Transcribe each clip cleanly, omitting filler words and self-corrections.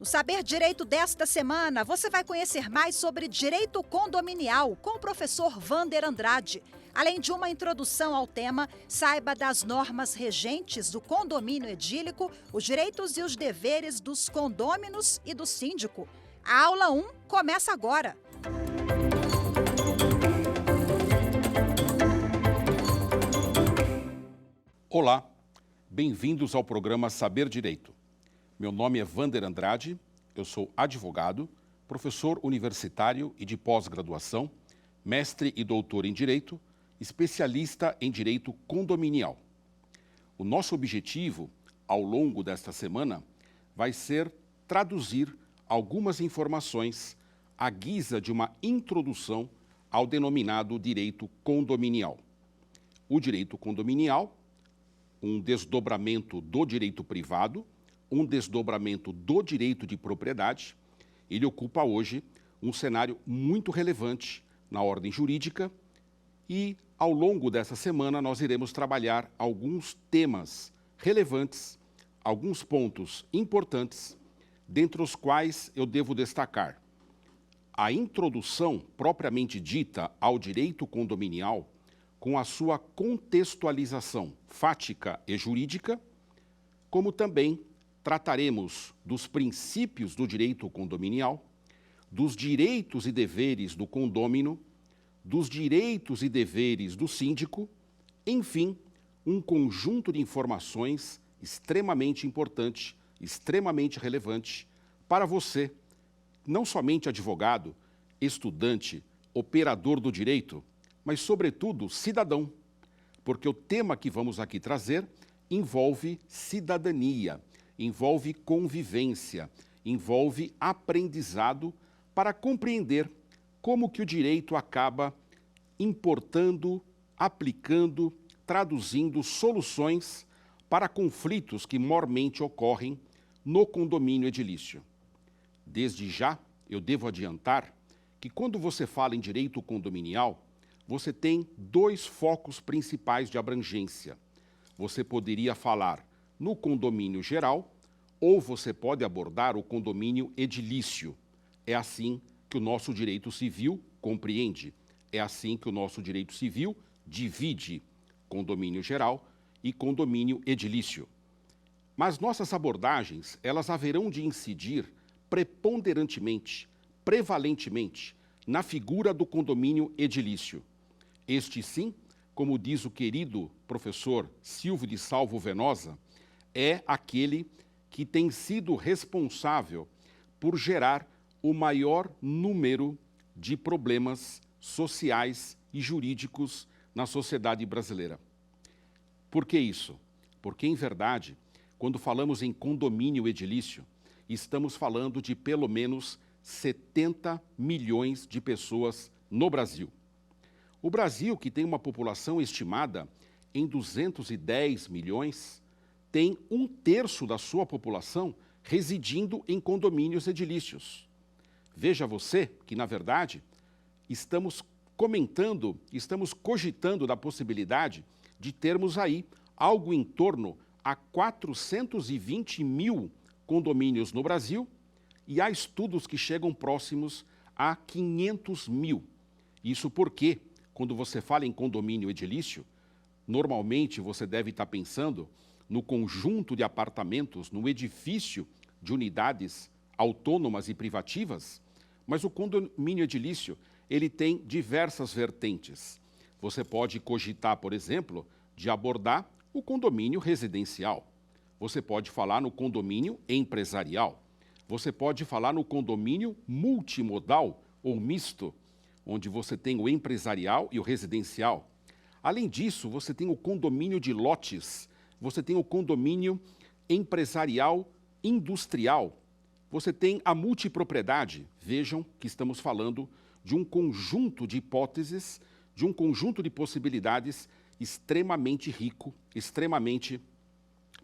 Saber Direito desta semana, você vai conhecer mais sobre direito condominial com o professor Wander Andrade. Além de uma introdução ao tema, saiba das normas regentes do condomínio edílico, os direitos e os deveres dos condôminos e do síndico. A aula 1 começa agora. Olá, bem-vindos ao programa Saber Direito. Meu nome é Wander Andrade, eu sou advogado, professor universitário e de pós-graduação, mestre e doutor em Direito, especialista em Direito Condominial. O nosso objetivo, ao longo desta semana, vai ser traduzir algumas informações à guisa de uma introdução ao denominado Direito Condominial. O Direito Condominial, um desdobramento do direito privado, um desdobramento do direito de propriedade, ele ocupa hoje um cenário muito relevante na ordem jurídica e, ao longo dessa semana, nós iremos trabalhar alguns temas relevantes, alguns pontos importantes, dentre os quais eu devo destacar a introdução propriamente dita ao direito condominial, com a sua contextualização fática e jurídica, como também trataremos dos princípios do direito condominial, dos direitos e deveres do condômino, dos direitos e deveres do síndico, enfim, um conjunto de informações extremamente importante, extremamente relevante para você, não somente advogado, estudante, operador do direito, mas, sobretudo, cidadão, porque o tema que vamos aqui trazer envolve cidadania, envolve convivência, envolve aprendizado para compreender como que o direito acaba importando, aplicando, traduzindo soluções para conflitos que mormente ocorrem no condomínio edilício. Desde já, eu devo adiantar que quando você fala em direito condominial, você tem dois focos principais de abrangência. Você poderia falar no condomínio geral ou você pode abordar o condomínio edilício. É assim que o nosso direito civil compreende. É assim que o nosso direito civil divide condomínio geral e condomínio edilício. Mas nossas abordagens, elas haverão de incidir preponderantemente, prevalentemente, na figura do condomínio edilício. Este sim, como diz o querido professor Silvio de Salvo Venosa, é aquele que tem sido responsável por gerar o maior número de problemas sociais e jurídicos na sociedade brasileira. Por que isso? Porque, em verdade, quando falamos em condomínio edilício, estamos falando de pelo menos 70 milhões de pessoas no Brasil. O Brasil, que tem uma população estimada em 210 milhões, tem 1/3 da sua população residindo em condomínios edilícios. Veja você que, na verdade, estamos cogitando da possibilidade de termos aí algo em torno a 420 mil condomínios no Brasil e há estudos que chegam próximos a 500 mil. Isso porque, quando você fala em condomínio edilício, normalmente você deve estar pensando no conjunto de apartamentos, no edifício de unidades autônomas e privativas, mas o condomínio edilício, ele tem diversas vertentes. Você pode cogitar, por exemplo, de abordar o condomínio residencial. Você pode falar no condomínio empresarial. Você pode falar no condomínio multimodal ou misto, onde você tem o empresarial e o residencial. Além disso, você tem o condomínio de lotes, você tem o condomínio empresarial industrial, você tem a multipropriedade. Vejam que estamos falando de um conjunto de hipóteses, de um conjunto de possibilidades extremamente rico, extremamente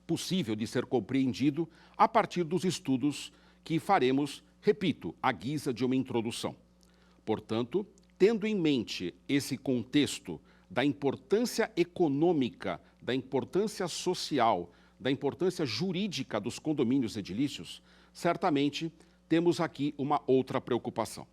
possível de ser compreendido a partir dos estudos que faremos, repito, à guisa de uma introdução. Portanto, tendo em mente esse contexto da importância econômica, da importância social, da importância jurídica dos condomínios edilícios, certamente temos aqui uma outra preocupação.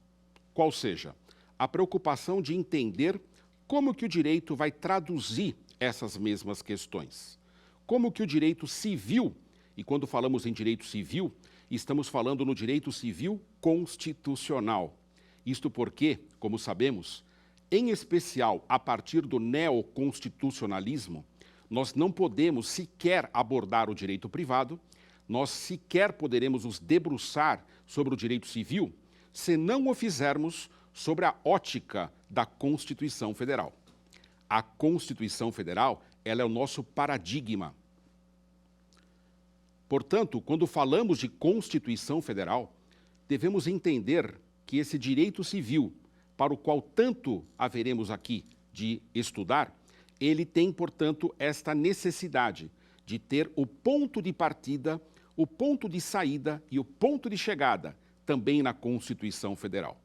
Qual seja? A preocupação de entender como que o direito vai traduzir essas mesmas questões. Como que o direito civil, e quando falamos em direito civil, estamos falando no direito civil constitucional. Isto porque, como sabemos, em especial a partir do neoconstitucionalismo, nós não podemos sequer abordar o direito privado, nós sequer poderemos nos debruçar sobre o direito civil se não o fizermos sobre a ótica da Constituição Federal. A Constituição Federal, ela é o nosso paradigma. Portanto, quando falamos de Constituição Federal, devemos entender que esse direito civil, para o qual tanto haveremos aqui de estudar, ele tem, portanto, esta necessidade de ter o ponto de partida, o ponto de saída e o ponto de chegada também na Constituição Federal.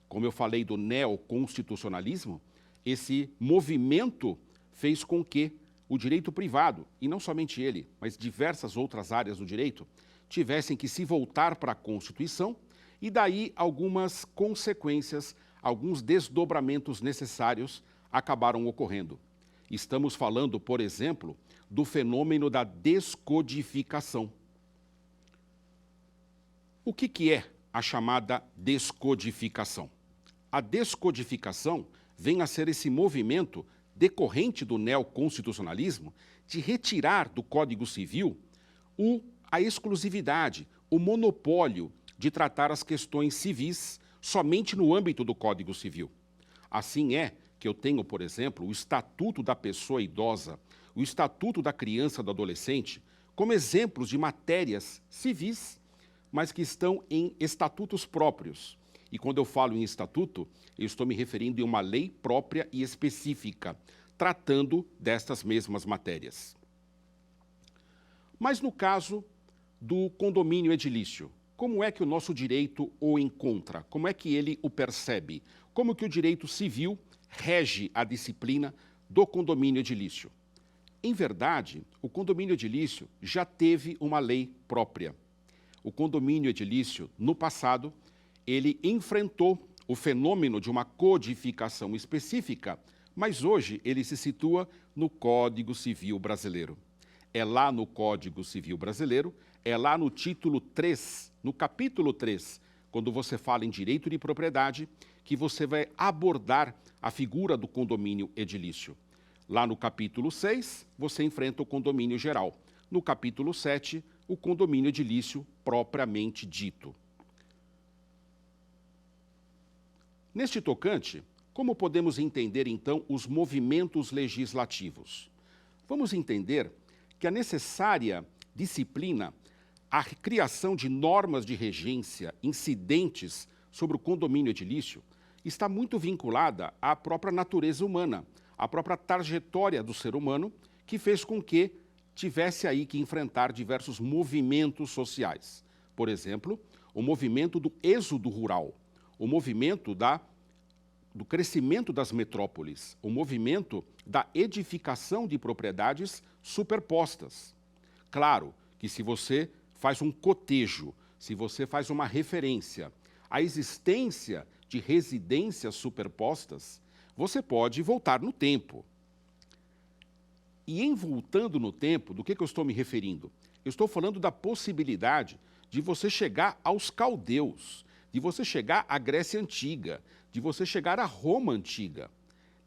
Como eu falei do neoconstitucionalismo, esse movimento fez com que o direito privado, e não somente ele, mas diversas outras áreas do direito, tivessem que se voltar para a Constituição e daí algumas consequências, alguns desdobramentos necessários acabaram ocorrendo. Estamos falando, por exemplo, do fenômeno da descodificação. O que é a chamada descodificação? A descodificação vem a ser esse movimento decorrente do neoconstitucionalismo de retirar do Código Civil a exclusividade, o monopólio de tratar as questões civis somente no âmbito do Código Civil. Assim é que eu tenho, por exemplo, o Estatuto da Pessoa Idosa, o Estatuto da Criança e do Adolescente, como exemplos de matérias civis, mas que estão em estatutos próprios. E quando eu falo em estatuto, eu estou me referindo a uma lei própria e específica, tratando destas mesmas matérias. Mas no caso do condomínio edilício, como é que o nosso direito o encontra? Como é que ele o percebe? Como que o direito civil rege a disciplina do condomínio edilício? Em verdade, o condomínio edilício já teve uma lei própria. O condomínio edilício, no passado, ele enfrentou o fenômeno de uma codificação específica, mas hoje ele se situa no Código Civil Brasileiro. É lá no Código Civil Brasileiro, é lá no título 3, no capítulo 3, quando você fala em direito de propriedade, que você vai abordar a figura do condomínio edilício. Lá no capítulo 6, você enfrenta o condomínio geral. No capítulo 7, o condomínio edilício propriamente dito. Neste tocante, como podemos entender, então, os movimentos legislativos? Vamos entender que a necessária disciplina, a criação de normas de regência incidentes sobre o condomínio edilício, está muito vinculada à própria natureza humana, à própria trajetória do ser humano, que fez com que tivesse aí que enfrentar diversos movimentos sociais. Por exemplo, o movimento do êxodo rural, o movimento do crescimento das metrópoles, o movimento da edificação de propriedades superpostas. Claro que se você faz um cotejo, se você faz uma referência à existência de residências superpostas, você pode voltar no tempo. E em voltando no tempo, do que eu estou me referindo? Eu estou falando da possibilidade de você chegar aos caldeus, de você chegar à Grécia Antiga, de você chegar à Roma Antiga.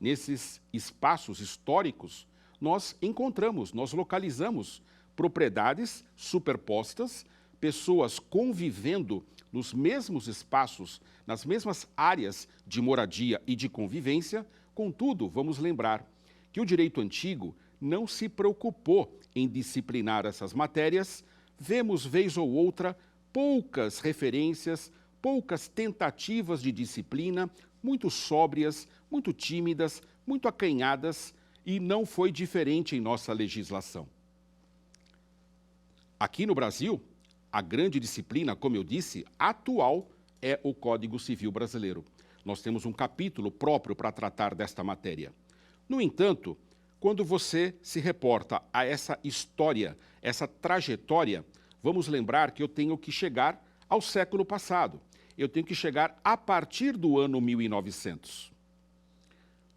Nesses espaços históricos, nós encontramos, nós localizamos propriedades superpostas, pessoas convivendo nos mesmos espaços, nas mesmas áreas de moradia e de convivência. Contudo, vamos lembrar que o direito antigo não se preocupou em disciplinar essas matérias. Vemos, vez ou outra, poucas referências, poucas tentativas de disciplina, muito sóbrias, muito tímidas, muito acanhadas, e não foi diferente em nossa legislação. Aqui no Brasil, a grande disciplina, como eu disse, atual é o Código Civil Brasileiro. Nós temos um capítulo próprio para tratar desta matéria. No entanto, quando você se reporta a essa história, essa trajetória, vamos lembrar que eu tenho que chegar ao século passado. Eu tenho que chegar a partir do ano 1900.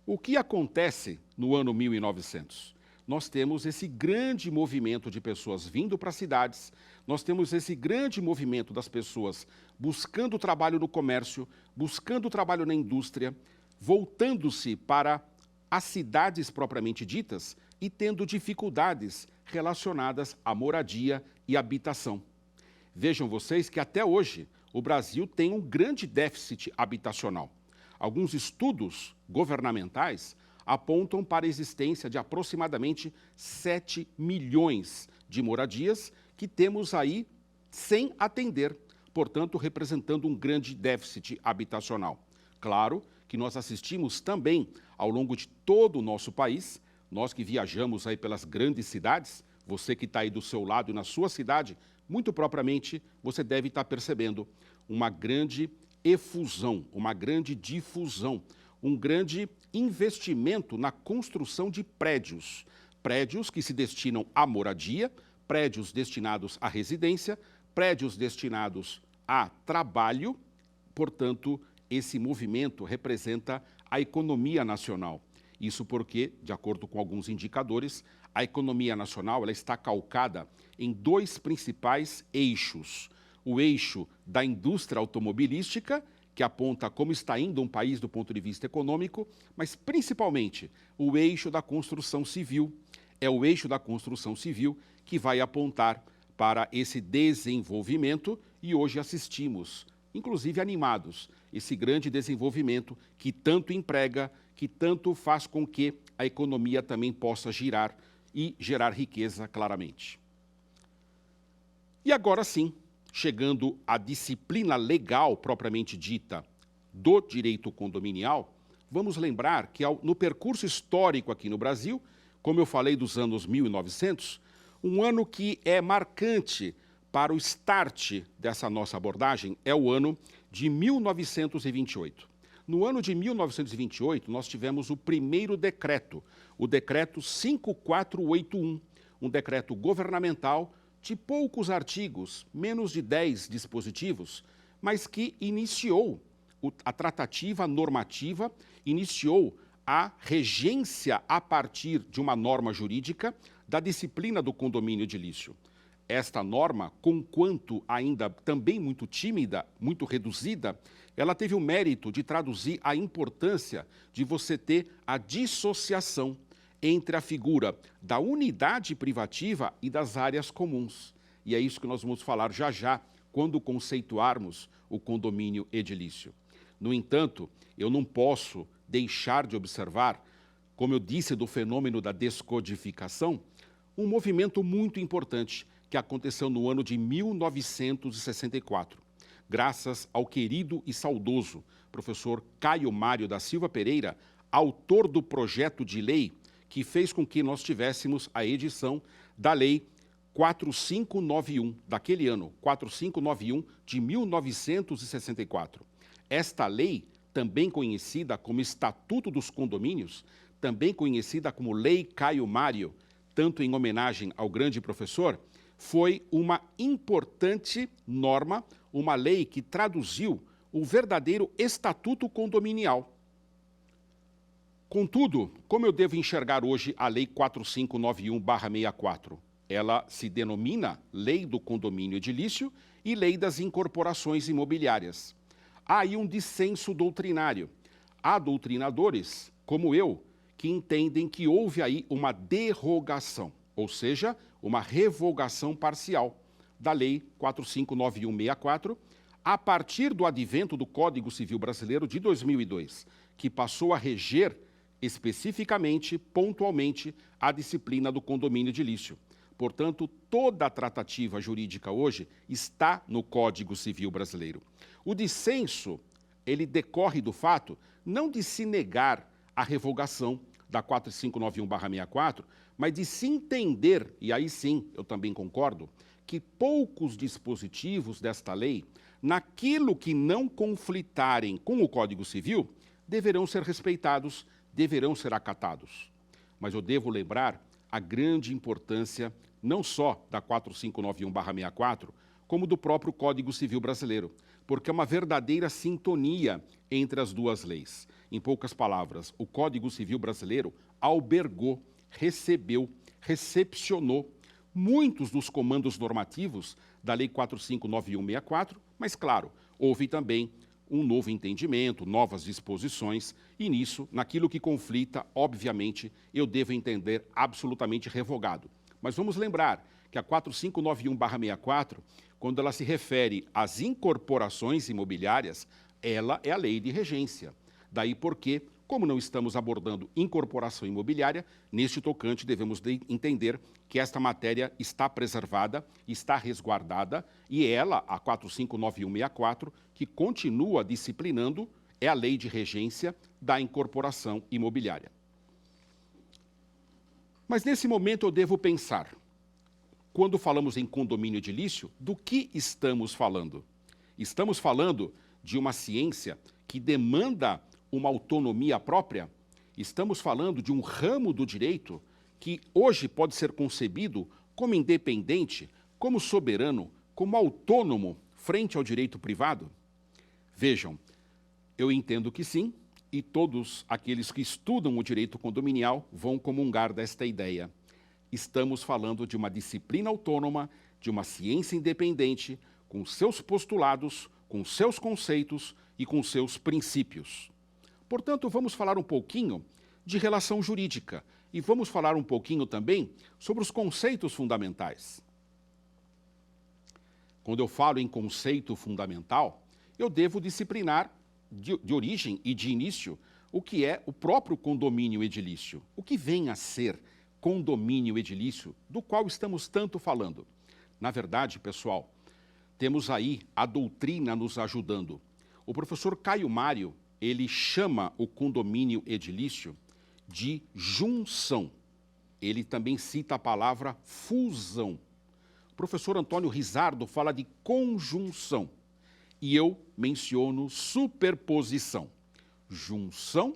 O que acontece no ano 1900? Nós temos esse grande movimento de pessoas vindo para as cidades, nós temos esse grande movimento das pessoas buscando trabalho no comércio, buscando trabalho na indústria, voltando-se para as cidades propriamente ditas e tendo dificuldades relacionadas à moradia e habitação. Vejam vocês que até hoje o Brasil tem um grande déficit habitacional. Alguns estudos governamentais apontam para a existência de aproximadamente 7 milhões de moradias que temos aí sem atender, portanto, representando um grande déficit habitacional. Claro que nós assistimos também, ao longo de todo o nosso país, nós que viajamos aí pelas grandes cidades, você que está aí do seu lado e na sua cidade, muito propriamente, você deve estar percebendo uma grande efusão, uma grande difusão, um grande investimento na construção de prédios. Prédios que se destinam à moradia, prédios destinados à residência, prédios destinados a trabalho. Portanto, esse movimento representa a economia nacional. Isso porque, de acordo com alguns indicadores, a economia nacional ela está calcada em dois principais eixos. O eixo da indústria automobilística, que aponta como está indo um país do ponto de vista econômico, mas principalmente o eixo da construção civil. É o eixo da construção civil que vai apontar para esse desenvolvimento e hoje assistimos, inclusive animados, esse grande desenvolvimento que tanto emprega, que tanto faz com que a economia também possa girar e gerar riqueza claramente. E agora sim, chegando à disciplina legal propriamente dita do direito condominial, vamos lembrar que no percurso histórico aqui no Brasil, como eu falei dos anos 1900, um ano que é marcante para o start dessa nossa abordagem é o ano de 1928. No ano de 1928, nós tivemos o primeiro decreto, o decreto 5481, um decreto governamental de poucos artigos, menos de 10 dispositivos, mas que iniciou a tratativa normativa, iniciou a regência a partir de uma norma jurídica da disciplina do condomínio edilício. Esta norma, conquanto ainda também muito tímida, muito reduzida, ela teve o mérito de traduzir a importância de você ter a dissociação entre a figura da unidade privativa e das áreas comuns. E é isso que nós vamos falar já já, quando conceituarmos o condomínio edilício. No entanto, eu não posso deixar de observar, como eu disse do fenômeno da descodificação, um movimento muito importante que aconteceu no ano de 1964, graças ao querido e saudoso professor Caio Mário da Silva Pereira, autor do projeto de lei que fez com que nós tivéssemos a edição da Lei 4591, daquele ano, 4591 de 1964. Esta lei, também conhecida como Estatuto dos Condomínios, também conhecida como Lei Caio Mário, tanto em homenagem ao grande professor, foi uma importante norma, uma lei que traduziu o verdadeiro Estatuto Condominial. Contudo, como eu devo enxergar hoje a Lei 4591/64? Ela se denomina Lei do Condomínio Edilício e Lei das Incorporações Imobiliárias. Há aí um dissenso doutrinário. Há doutrinadores, como eu, que entendem que houve aí uma derrogação, ou seja, uma revogação parcial da Lei 4591/64, a partir do advento do Código Civil Brasileiro de 2002, que passou a reger especificamente, pontualmente, a disciplina do condomínio edilício. Portanto, toda a tratativa jurídica hoje está no Código Civil Brasileiro. O dissenso, ele decorre do fato não de se negar a revogação da 4591/64, mas de se entender, e aí sim eu também concordo, que poucos dispositivos desta lei, naquilo que não conflitarem com o Código Civil, deverão ser respeitados, deverão ser acatados. mas eu devo lembrar a grande importância não só da 4591/64, como do próprio Código Civil Brasileiro, porque é uma verdadeira sintonia entre as duas leis. Em poucas palavras, o Código Civil Brasileiro albergou, recebeu, recepcionou muitos dos comandos normativos da Lei 4591/64, mas, claro, houve também um novo entendimento, novas disposições, e nisso, naquilo que conflita, obviamente, eu devo entender absolutamente revogado. Mas vamos lembrar que a 4591/64, quando ela se refere às incorporações imobiliárias, ela é a lei de regência. Daí porque, como não estamos abordando incorporação imobiliária, neste tocante devemos entender que esta matéria está preservada, está resguardada, e ela, a 4591/64, que continua disciplinando, é a lei de regência da incorporação imobiliária. Mas nesse momento eu devo pensar, quando falamos em condomínio edilício, do que estamos falando? Estamos falando de uma ciência que demanda uma autonomia própria? Estamos falando de um ramo do direito que hoje pode ser concebido como independente, como soberano, como autônomo frente ao direito privado? Vejam, eu entendo que sim, e todos aqueles que estudam o direito condominial vão comungar desta ideia. Estamos falando de uma disciplina autônoma, de uma ciência independente, com seus postulados, com seus conceitos e com seus princípios. Portanto, vamos falar um pouquinho de relação jurídica e vamos falar um pouquinho também sobre os conceitos fundamentais. Quando eu falo em conceito fundamental, eu devo disciplinar de origem e de início o que é o próprio condomínio edilício. O que vem a ser condomínio edilício, do qual estamos tanto falando? Na verdade, pessoal, temos aí a doutrina nos ajudando. O professor Caio Mário, ele chama o condomínio edilício de junção. Ele também cita a palavra fusão. O professor Antônio Rizardo fala de conjunção. E eu menciono superposição. Junção,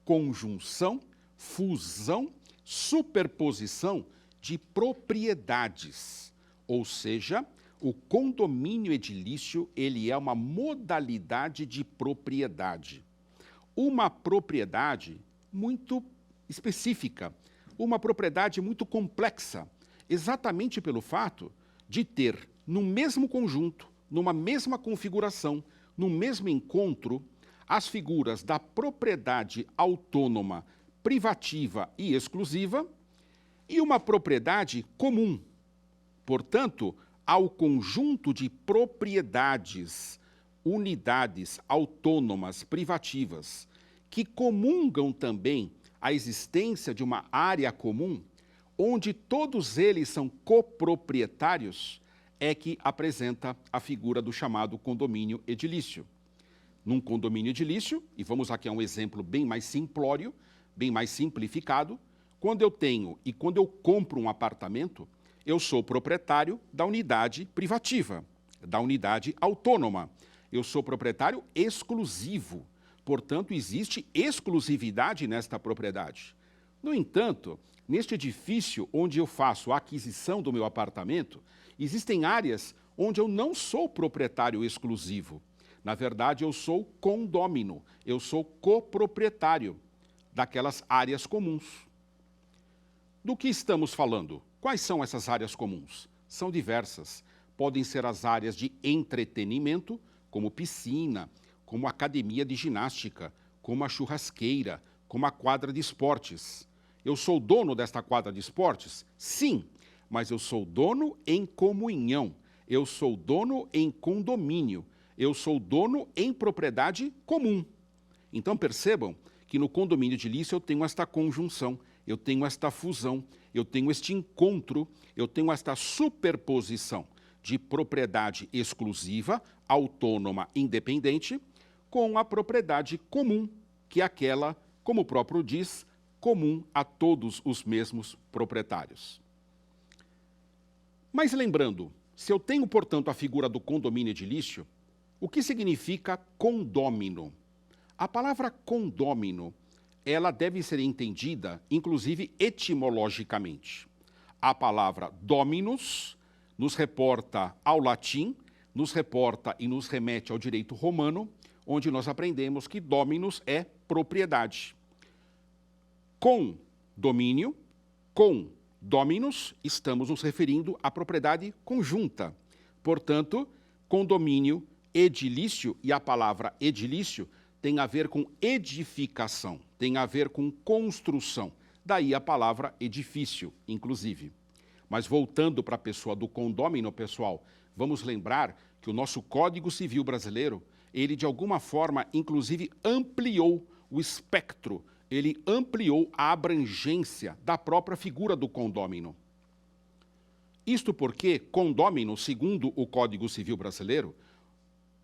conjunção, fusão, superposição de propriedades. Ou seja, o condomínio edilício, ele é uma modalidade de propriedade. Uma propriedade muito específica, uma propriedade muito complexa, exatamente pelo fato de ter no mesmo conjunto, numa mesma configuração, no mesmo encontro, as figuras da propriedade autônoma, privativa e exclusiva e uma propriedade comum. Portanto, ao conjunto de propriedades, unidades autônomas privativas, que comungam também a existência de uma área comum, onde todos eles são coproprietários, é que apresenta a figura do chamado condomínio edilício. Num condomínio edilício, e vamos aqui a um exemplo bem mais simplório, bem mais simplificado, quando eu tenho e quando eu compro um apartamento, eu sou proprietário da unidade privativa, da unidade autônoma. Eu sou proprietário exclusivo, portanto, existe exclusividade nesta propriedade. No entanto, neste edifício onde eu faço a aquisição do meu apartamento, existem áreas onde eu não sou proprietário exclusivo. Na verdade, eu sou condômino, eu sou coproprietário daquelas áreas comuns. Do que estamos falando? Quais são essas áreas comuns? São diversas. Podem ser as áreas de entretenimento, como piscina, como academia de ginástica, como a churrasqueira, como a quadra de esportes. Eu sou dono desta quadra de esportes? Sim, mas eu sou dono em comunhão, eu sou dono em condomínio, eu sou dono em propriedade comum. Então percebam que no condomínio edilício eu tenho esta conjunção, eu tenho esta fusão, eu tenho este encontro, eu tenho esta superposição de propriedade exclusiva, autônoma, independente, com a propriedade comum, que é aquela, como o próprio diz, comum a todos os mesmos proprietários. Mas lembrando, se eu tenho, portanto, a figura do condomínio edilício, o que significa condômino? A palavra condômino ela deve ser entendida, inclusive, etimologicamente. A palavra dominus nos reporta ao latim, nos reporta e nos remete ao direito romano, onde nós aprendemos que dominus é propriedade. Com domínio, com dominus, estamos nos referindo à propriedade conjunta. Portanto, condomínio edilício, e a palavra edilício tem a ver com edificação, tem a ver com construção. Daí a palavra edifício, inclusive. Mas voltando para a pessoa do condômino, pessoal, vamos lembrar que o nosso Código Civil brasileiro, ele de alguma forma, inclusive, ampliou o espectro, ele ampliou a abrangência da própria figura do condômino. Isto porque condômino, segundo o Código Civil brasileiro,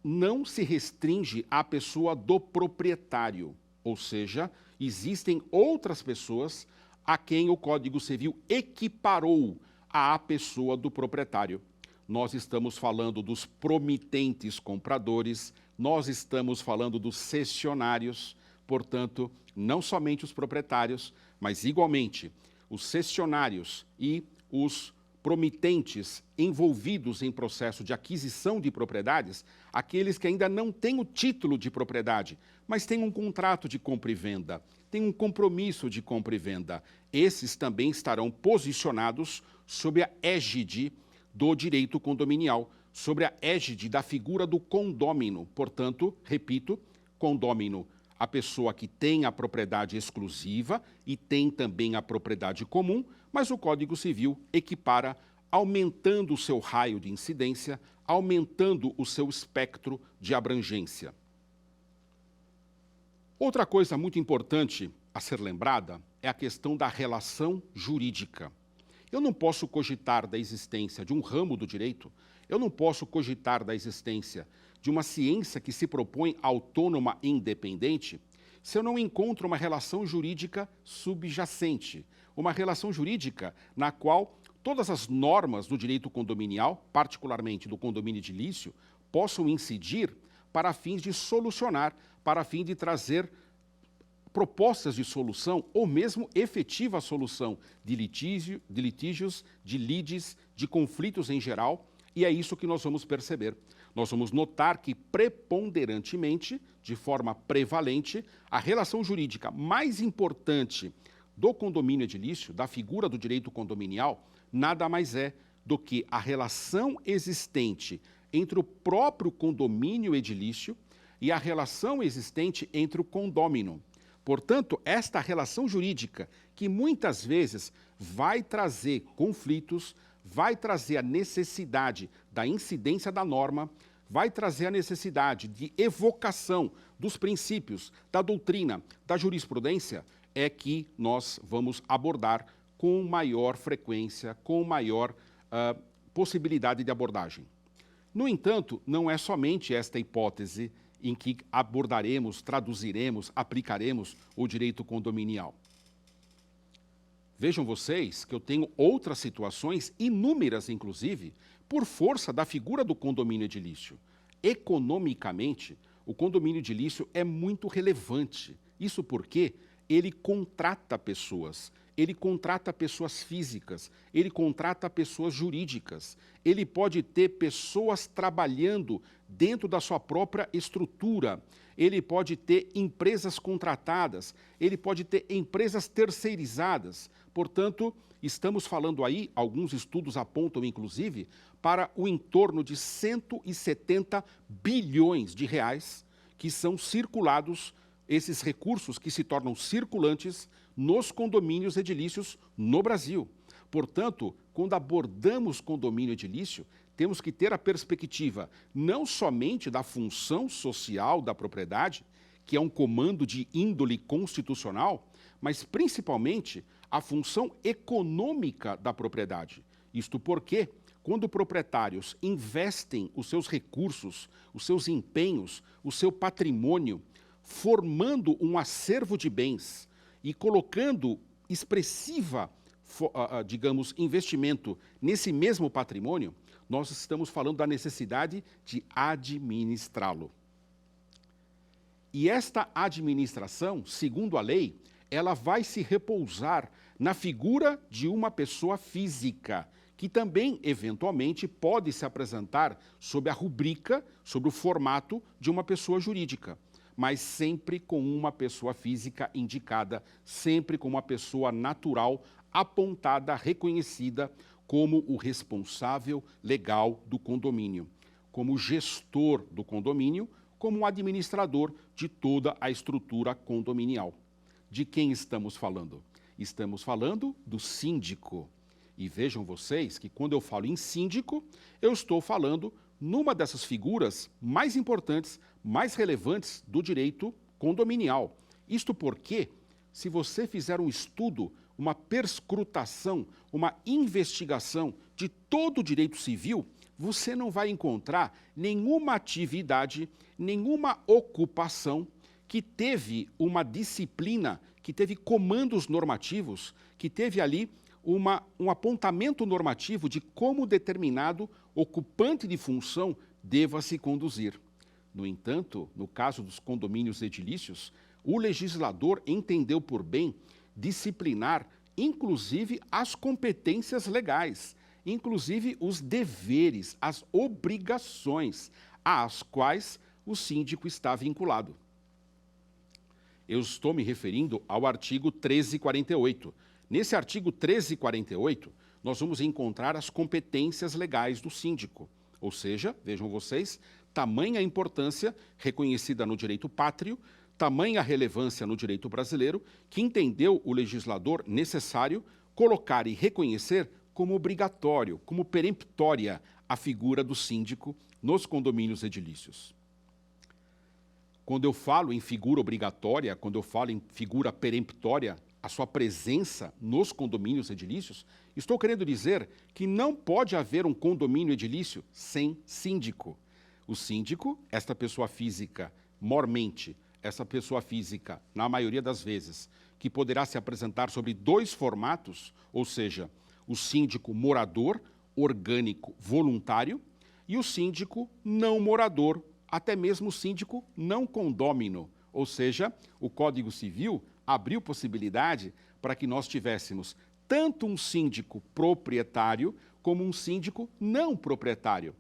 não se restringe à pessoa do proprietário, ou seja, existem outras pessoas a quem o Código Civil equiparou à pessoa do proprietário. Nós estamos falando dos promitentes compradores, nós estamos falando dos cessionários, portanto, não somente os proprietários, mas igualmente os cessionários e os promitentes envolvidos em processo de aquisição de propriedades, aqueles que ainda não têm o título de propriedade, mas têm um contrato de compra e venda, têm um compromisso de compra e venda. Esses também estarão posicionados sob a égide do direito condominial, sobre a égide da figura do condômino. Portanto, repito, condômino, a pessoa que tem a propriedade exclusiva e tem também a propriedade comum, mas o Código Civil equipara, aumentando o seu raio de incidência, aumentando o seu espectro de abrangência. Outra coisa muito importante a ser lembrada é a questão da relação jurídica. Eu não posso cogitar da existência de um ramo do direito, eu não posso cogitar da existência de uma ciência que se propõe autônoma e independente, se eu não encontro uma relação jurídica subjacente, uma relação jurídica na qual todas as normas do direito condominial, particularmente do condomínio edilício, possam incidir para fins de solucionar, para fim de trazer propostas de solução ou mesmo efetiva solução de litígios, de lides, de conflitos em geral, e é isso que nós vamos perceber. Nós vamos notar que, preponderantemente, de forma prevalente, a relação jurídica mais importante do condomínio edilício, da figura do direito condominial, nada mais é do que a relação existente entre o próprio condomínio edilício e a relação existente entre o condômino. Portanto, esta relação jurídica, que muitas vezes vai trazer conflitos, vai trazer a necessidade da incidência da norma, vai trazer a necessidade de evocação dos princípios, da doutrina, da jurisprudência, é que nós vamos abordar com maior frequência, com maior possibilidade de abordagem. No entanto, não é somente esta hipótese em que abordaremos, traduziremos, aplicaremos o direito condominial. Vejam vocês que eu tenho outras situações, inúmeras inclusive, por força da figura do condomínio edilício. Economicamente, o condomínio edilício é muito relevante. Isso porque ele contrata pessoas físicas, ele contrata pessoas jurídicas, ele pode ter pessoas trabalhando dentro da sua própria estrutura, ele pode ter empresas contratadas, ele pode ter empresas terceirizadas. Portanto, estamos falando aí, alguns estudos apontam inclusive, para o entorno de 170 bilhões de reais que são circulados, esses recursos que se tornam circulantes nos condomínios edilícios no Brasil. Portanto, quando abordamos condomínio edilício, temos que ter a perspectiva não somente da função social da propriedade, que é um comando de índole constitucional, mas principalmente a função econômica da propriedade. Isto porque, quando proprietários investem os seus recursos, os seus empenhos, o seu patrimônio, formando um acervo de bens e colocando expressiva, digamos, investimento nesse mesmo patrimônio, nós estamos falando da necessidade de administrá-lo. E esta administração, segundo a lei, ela vai se repousar na figura de uma pessoa física, que também, eventualmente, pode se apresentar sob a rubrica, sob o formato de uma pessoa jurídica, mas sempre com uma pessoa física indicada, sempre com uma pessoa natural, apontada, reconhecida como o responsável legal do condomínio, como gestor do condomínio, como administrador de toda a estrutura condominial. De quem estamos falando? Estamos falando do síndico. E vejam vocês que quando eu falo em síndico, eu estou falando numa dessas figuras mais importantes, mais relevantes do direito condominial. Isto porque, se você fizer um estudo, uma perscrutação, uma investigação de todo o direito civil, você não vai encontrar nenhuma atividade, nenhuma ocupação que teve uma disciplina, que teve comandos normativos, que teve ali um apontamento normativo de como determinado ocupante de função deva se conduzir. No entanto, no caso dos condomínios edilícios, o legislador entendeu por bem disciplinar, inclusive, as competências legais, inclusive os deveres, as obrigações às quais o síndico está vinculado. Eu estou me referindo ao artigo 1348. Nesse artigo 1348, nós vamos encontrar as competências legais do síndico. Ou seja, vejam vocês, tamanha importância reconhecida no direito pátrio, tamanha relevância no direito brasileiro, que entendeu o legislador necessário colocar e reconhecer como obrigatório, como peremptória, a figura do síndico nos condomínios edilícios. Quando eu falo em figura obrigatória, quando eu falo em figura peremptória, a sua presença nos condomínios edilícios, estou querendo dizer que não pode haver um condomínio edilício sem síndico. O síndico, esta pessoa física, mormente, essa pessoa física, na maioria das vezes, que poderá se apresentar sobre dois formatos, ou seja, o síndico morador, orgânico, voluntário, e o síndico não morador, até mesmo o síndico não condômino, ou seja, o Código Civil abriu possibilidade para que nós tivéssemos tanto um síndico proprietário como um síndico não proprietário.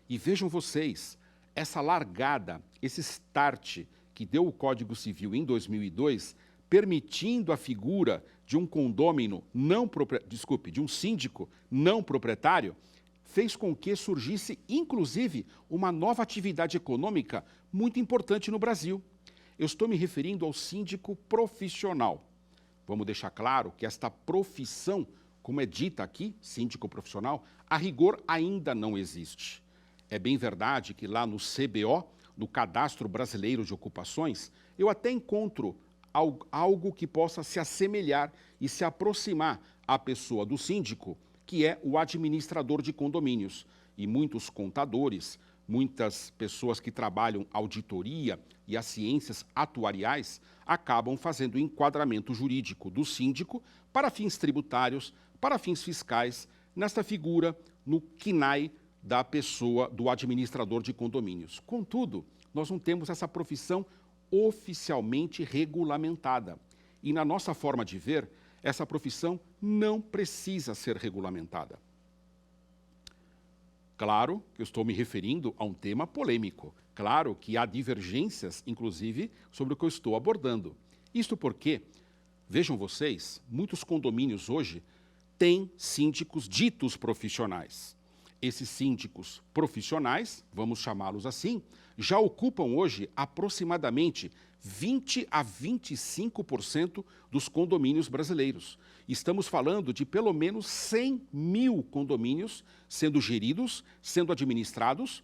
E vejam vocês, essa largada, esse start que deu o Código Civil em 2002, permitindo a figura de um condômino de um síndico não proprietário, fez com que surgisse, inclusive, uma nova atividade econômica muito importante no Brasil. Eu estou me referindo ao síndico profissional. Vamos deixar claro que esta profissão, como é dita aqui, síndico profissional, a rigor ainda não existe. É bem verdade que lá no CBO, no Cadastro Brasileiro de Ocupações, eu até encontro algo que possa se assemelhar e se aproximar à pessoa do síndico, que é o administrador de condomínios. E muitos contadores, muitas pessoas que trabalham auditoria e as ciências atuariais acabam fazendo o enquadramento jurídico do síndico para fins tributários, para fins fiscais, nesta figura, no KNAI da pessoa do administrador de condomínios. Contudo, nós não temos essa profissão oficialmente regulamentada. E na nossa forma de ver, essa profissão não precisa ser regulamentada. Claro que eu estou me referindo a um tema polêmico. Claro que há divergências, inclusive, sobre o que eu estou abordando. Isto porque, vejam vocês, muitos condomínios hoje têm síndicos ditos profissionais. Esses síndicos profissionais, vamos chamá-los assim, já ocupam hoje aproximadamente 20 a 25% dos condomínios brasileiros. Estamos falando de pelo menos 100 mil condomínios sendo geridos, sendo administrados,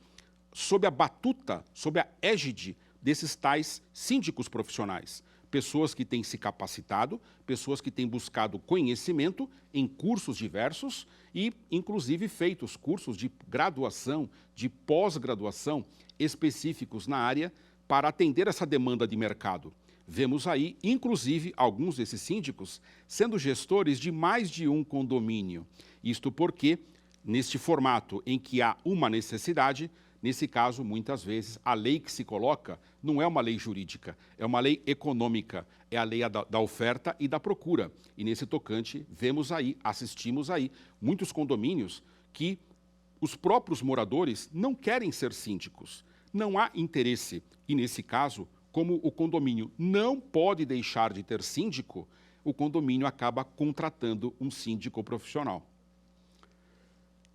sob a batuta, sob a égide desses tais síndicos profissionais. Pessoas que têm se capacitado, pessoas que têm buscado conhecimento em cursos diversos e, inclusive, feitos cursos de graduação, de pós-graduação específicos na área para atender essa demanda de mercado. Vemos aí, inclusive, alguns desses síndicos sendo gestores de mais de um condomínio. Isto porque, neste formato em que há uma necessidade, Nesse caso, muitas vezes, a lei que se coloca não é uma lei jurídica, é uma lei econômica, é a lei da oferta e da procura. E nesse tocante, vemos aí, assistimos aí, muitos condomínios que os próprios moradores não querem ser síndicos. Não há interesse. E nesse caso, como o condomínio não pode deixar de ter síndico, o condomínio acaba contratando um síndico profissional.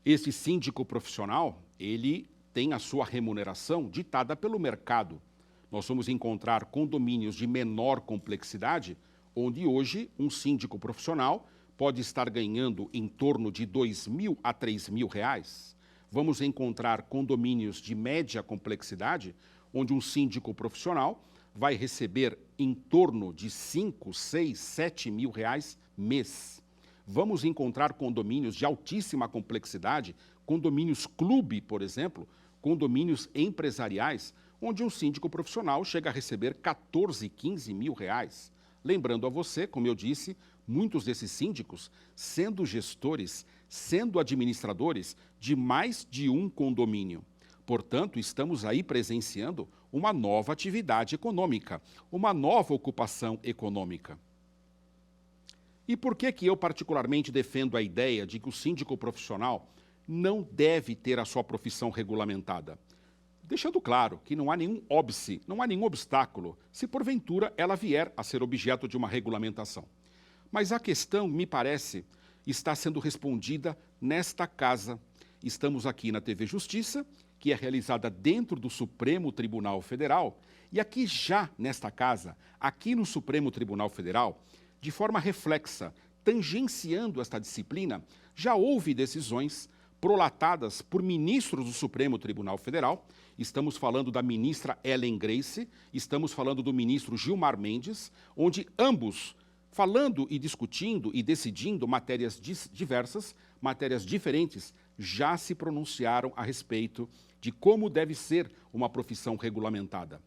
Esse síndico profissional, ele tem a sua remuneração ditada pelo mercado. Nós vamos encontrar condomínios de menor complexidade, onde hoje um síndico profissional pode estar ganhando em torno de R$2.000 a R$3.000. Vamos encontrar condomínios de média complexidade, onde um síndico profissional vai receber em torno de R$5.000, R$6.000, R$7.000 mês. Vamos encontrar condomínios de altíssima complexidade, condomínios clube, por exemplo, condomínios empresariais, onde um síndico profissional chega a receber R$14.000, R$15.000. Lembrando a você, como eu disse, muitos desses síndicos sendo gestores, sendo administradores de mais de um condomínio. Portanto, estamos aí presenciando uma nova atividade econômica, uma nova ocupação econômica. E por que eu particularmente defendo a ideia de que o síndico profissional não deve ter a sua profissão regulamentada? Deixando claro que não há nenhum óbice, não há nenhum obstáculo, se porventura ela vier a ser objeto de uma regulamentação. Mas a questão, me parece, está sendo respondida nesta casa. Estamos aqui na TV Justiça, que é realizada dentro do Supremo Tribunal Federal, e aqui já nesta casa, aqui no Supremo Tribunal Federal, de forma reflexa, tangenciando esta disciplina, já houve decisões prolatadas por ministros do Supremo Tribunal Federal. Estamos falando da ministra Ellen Grace, estamos falando do ministro Gilmar Mendes, onde ambos, falando e discutindo e decidindo matérias diversas, matérias diferentes, já se pronunciaram a respeito de como deve ser uma profissão regulamentada.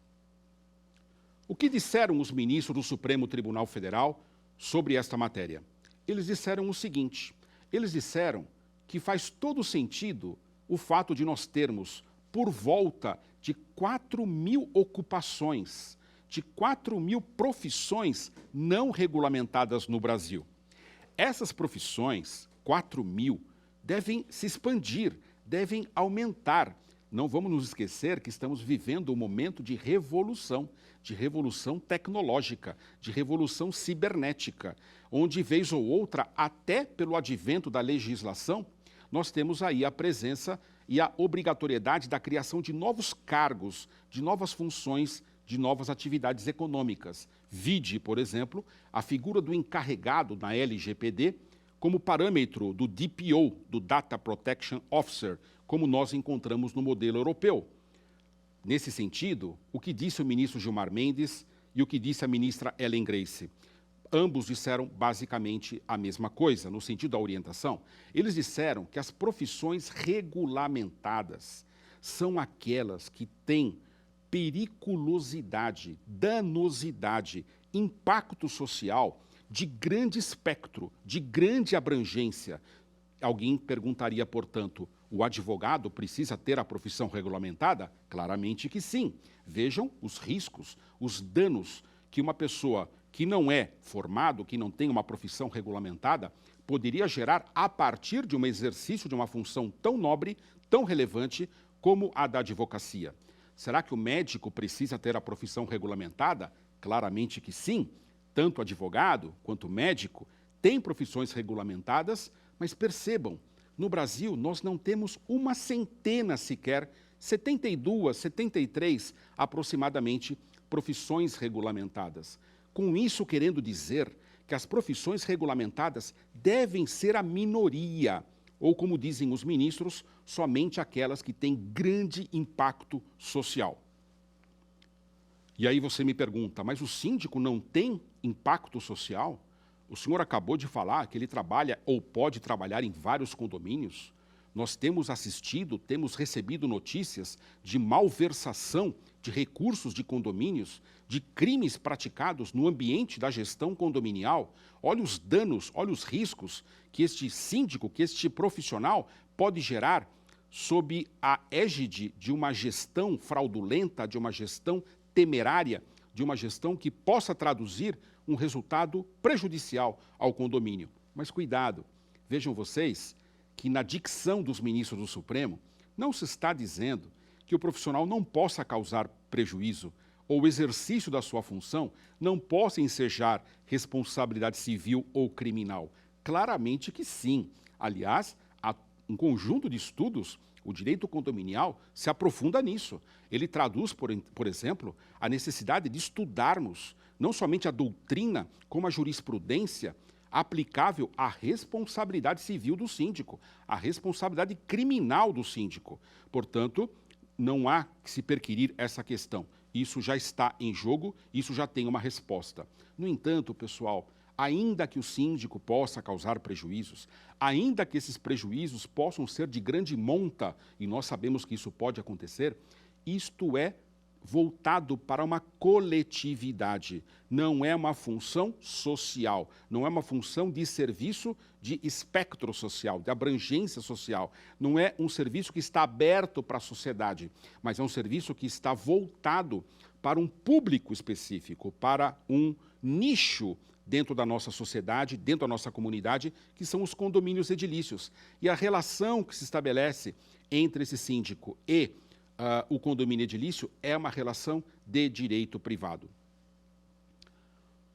O que disseram os ministros do Supremo Tribunal Federal sobre esta matéria? Eles disseram o seguinte: eles disseram que faz todo sentido o fato de nós termos por volta de 4.000 ocupações, de 4.000 profissões não regulamentadas no Brasil. Essas profissões, 4.000, devem se expandir, devem aumentar. Não vamos nos esquecer que estamos vivendo um momento de revolução tecnológica, de revolução cibernética, onde, vez ou outra, até pelo advento da legislação, nós temos aí a presença e a obrigatoriedade da criação de novos cargos, de novas funções, de novas atividades econômicas. Vide, por exemplo, a figura do encarregado na LGPD como parâmetro do DPO, do Data Protection Officer, como nós encontramos no modelo europeu. Nesse sentido, o que disse o ministro Gilmar Mendes e o que disse a ministra Ellen Grace? Ambos disseram basicamente a mesma coisa, no sentido da orientação. Eles disseram que as profissões regulamentadas são aquelas que têm periculosidade, danosidade, impacto social de grande espectro, de grande abrangência. Alguém perguntaria, portanto, o advogado precisa ter a profissão regulamentada? Claramente que sim. Vejam os riscos, os danos que uma pessoa que não é formado, que não tem uma profissão regulamentada, poderia gerar a partir de um exercício de uma função tão nobre, tão relevante como a da advocacia. Será que o médico precisa ter a profissão regulamentada? Claramente que sim. Tanto advogado quanto médico têm profissões regulamentadas, mas percebam, no Brasil nós não temos uma centena sequer, 72, 73 aproximadamente, profissões regulamentadas. Com isso querendo dizer que as profissões regulamentadas devem ser a minoria, ou como dizem os ministros, somente aquelas que têm grande impacto social. E aí você me pergunta, mas o síndico não tem impacto social? O senhor acabou de falar que ele trabalha ou pode trabalhar em vários condomínios. Nós temos assistido, temos recebido notícias de malversação de recursos de condomínios, de crimes praticados no ambiente da gestão condominial. Olha os danos, olha os riscos que este síndico, que este profissional pode gerar sob a égide de uma gestão fraudulenta, de uma gestão temerária, de uma gestão que possa traduzir um resultado prejudicial ao condomínio. Mas cuidado, vejam vocês que na dicção dos ministros do Supremo não se está dizendo que o profissional não possa causar prejuízo ou o exercício da sua função não possa ensejar responsabilidade civil ou criminal. Claramente que sim. Aliás, há um conjunto de estudos, o direito condominial se aprofunda nisso. Ele traduz, por exemplo, a necessidade de estudarmos não somente a doutrina, como a jurisprudência aplicável à responsabilidade civil do síndico, à responsabilidade criminal do síndico. Portanto, não há que se perquirir essa questão. Isso já está em jogo, isso já tem uma resposta. No entanto, pessoal, ainda que o síndico possa causar prejuízos, ainda que esses prejuízos possam ser de grande monta, e nós sabemos que isso pode acontecer, isto é voltado para uma coletividade, não é uma função social, não é uma função de serviço de espectro social, de abrangência social, não é um serviço que está aberto para a sociedade, mas é um serviço que está voltado para um público específico, para um nicho dentro da nossa sociedade, dentro da nossa comunidade, que são os condomínios edilícios. E a relação que se estabelece entre esse síndico e o condomínio edilício é uma relação de direito privado.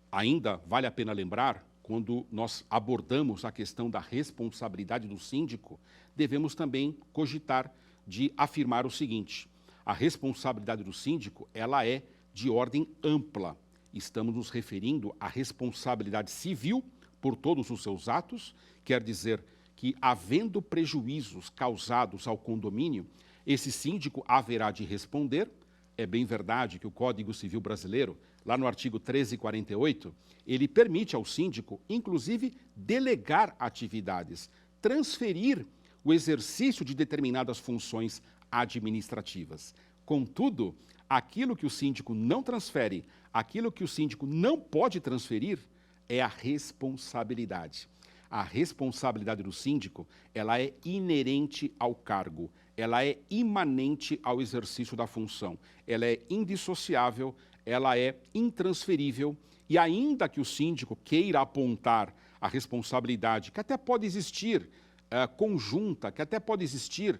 Ainda vale a pena lembrar, quando nós abordamos a questão da responsabilidade do síndico, devemos também cogitar de afirmar o seguinte: a responsabilidade do síndico, ela é de ordem ampla. Estamos nos referindo à responsabilidade civil por todos os seus atos, quer dizer que, havendo prejuízos causados ao condomínio, esse síndico haverá de responder. É bem verdade que o Código Civil Brasileiro, lá no artigo 1348, ele permite ao síndico, inclusive, delegar atividades, transferir o exercício de determinadas funções administrativas. Contudo, aquilo que o síndico não transfere, aquilo que o síndico não pode transferir, é a responsabilidade. A responsabilidade do síndico, ela é inerente ao cargo, ela é imanente ao exercício da função, ela é indissociável, ela é intransferível, e ainda que o síndico queira apontar a responsabilidade, que até pode existir conjunta, que até pode existir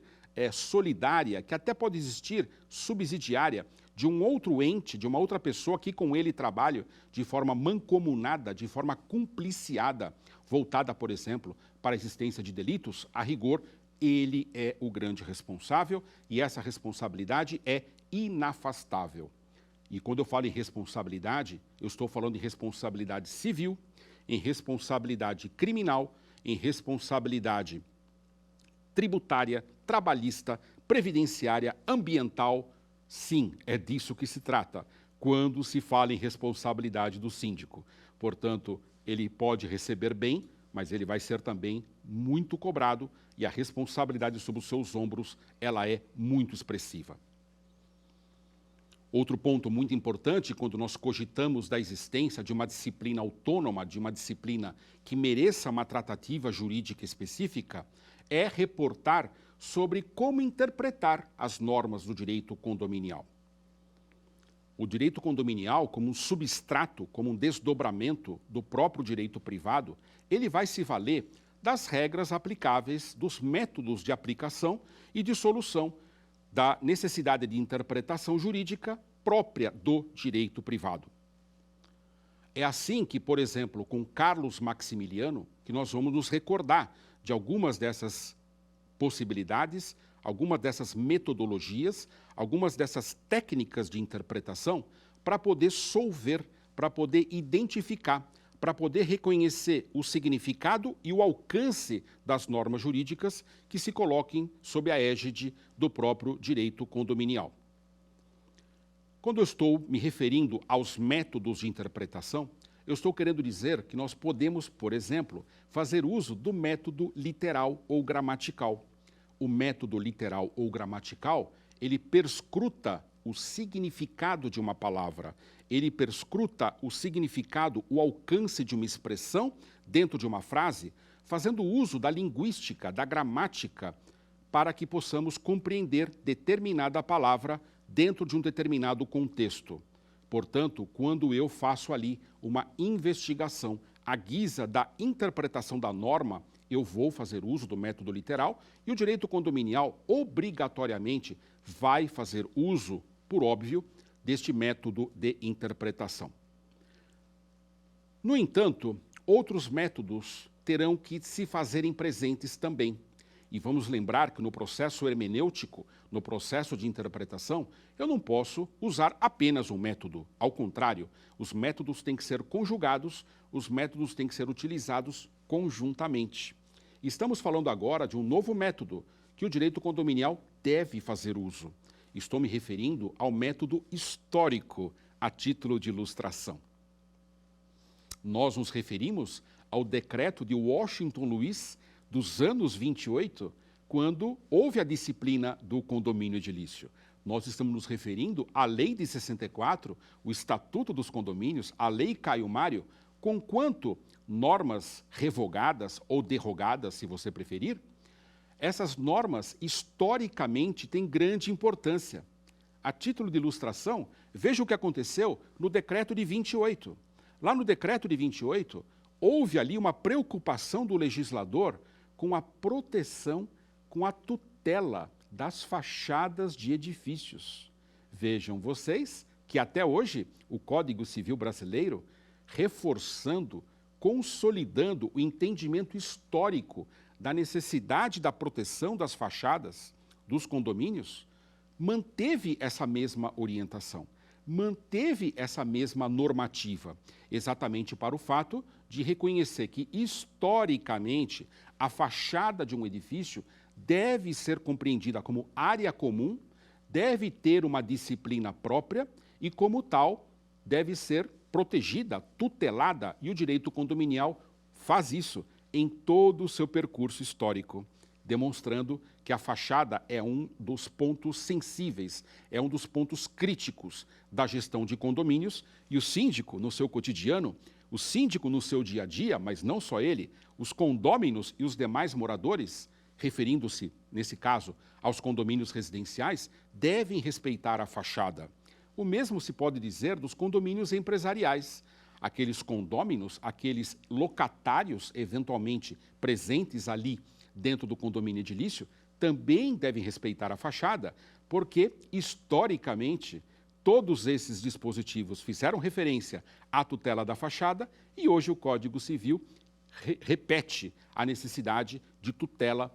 solidária, que até pode existir subsidiária, de um outro ente, de uma outra pessoa que com ele trabalha de forma mancomunada, de forma cumpliciada, voltada, por exemplo, para a existência de delitos, a rigor, ele é o grande responsável e essa responsabilidade é inafastável. E quando eu falo em responsabilidade, eu estou falando em responsabilidade civil, em responsabilidade criminal, em responsabilidade tributária, trabalhista, previdenciária, ambiental. Sim, é disso que se trata quando se fala em responsabilidade do síndico. Portanto, ele pode receber bem, mas ele vai ser também muito cobrado e a responsabilidade sobre os seus ombros, ela é muito expressiva. Outro ponto muito importante, quando nós cogitamos da existência de uma disciplina autônoma, de uma disciplina que mereça uma tratativa jurídica específica, é reportar sobre como interpretar as normas do direito condominial. O direito condominial, como um substrato, como um desdobramento do próprio direito privado, ele vai se valer das regras aplicáveis, dos métodos de aplicação e de solução da necessidade de interpretação jurídica própria do direito privado. É assim que, por exemplo, com Carlos Maximiliano, que nós vamos nos recordar de algumas dessas possibilidades, algumas dessas metodologias, algumas dessas técnicas de interpretação para poder solver, para poder identificar, para poder reconhecer o significado e o alcance das normas jurídicas que se coloquem sob a égide do próprio direito condominial. Quando eu estou me referindo aos métodos de interpretação, eu estou querendo dizer que nós podemos, por exemplo, fazer uso do método literal ou gramatical. O método literal ou gramatical, ele perscruta o significado de uma palavra, ele perscruta o significado, o alcance de uma expressão dentro de uma frase, fazendo uso da linguística, da gramática, para que possamos compreender determinada palavra dentro de um determinado contexto. Portanto, quando eu faço ali uma investigação à guisa da interpretação da norma, eu vou fazer uso do método literal e o direito condominial obrigatoriamente vai fazer uso, por óbvio, deste método de interpretação. No entanto, outros métodos terão que se fazerem presentes também. E vamos lembrar que no processo hermenêutico, no processo de interpretação, eu não posso usar apenas um método. Ao contrário, os métodos têm que ser conjugados, os métodos têm que ser utilizados conjuntamente. Estamos falando agora de um novo método que o direito condominial deve fazer uso. Estou me referindo ao método histórico, a título de ilustração. Nós nos referimos ao decreto de Washington Luiz dos anos 28, quando houve a disciplina do condomínio edilício. Nós estamos nos referindo à Lei de 64, o Estatuto dos Condomínios, a Lei Caio Mário, conquanto normas revogadas ou derrogadas, se você preferir, essas normas historicamente têm grande importância. A título de ilustração, veja o que aconteceu no decreto de 28. Lá no decreto de 28, houve ali uma preocupação do legislador com a proteção, com a tutela das fachadas de edifícios. Vejam vocês que até hoje o Código Civil brasileiro, reforçando, consolidando o entendimento histórico da necessidade da proteção das fachadas dos condomínios, manteve essa mesma orientação, manteve essa mesma normativa, exatamente para o fato de reconhecer que, historicamente, a fachada de um edifício deve ser compreendida como área comum, deve ter uma disciplina própria e, como tal, deve ser protegida, tutelada, e o direito condominial faz isso em todo o seu percurso histórico, demonstrando que a fachada é um dos pontos sensíveis, é um dos pontos críticos da gestão de condomínios, e o síndico, no seu cotidiano, o síndico no seu dia a dia, mas não só ele, os condôminos e os demais moradores, referindo-se, nesse caso, aos condomínios residenciais, devem respeitar a fachada. O mesmo se pode dizer dos condomínios empresariais. Aqueles condôminos, aqueles locatários eventualmente presentes ali dentro do condomínio edilício, também devem respeitar a fachada, porque, historicamente, todos esses dispositivos fizeram referência à tutela da fachada e hoje o Código Civil repete a necessidade de tutela,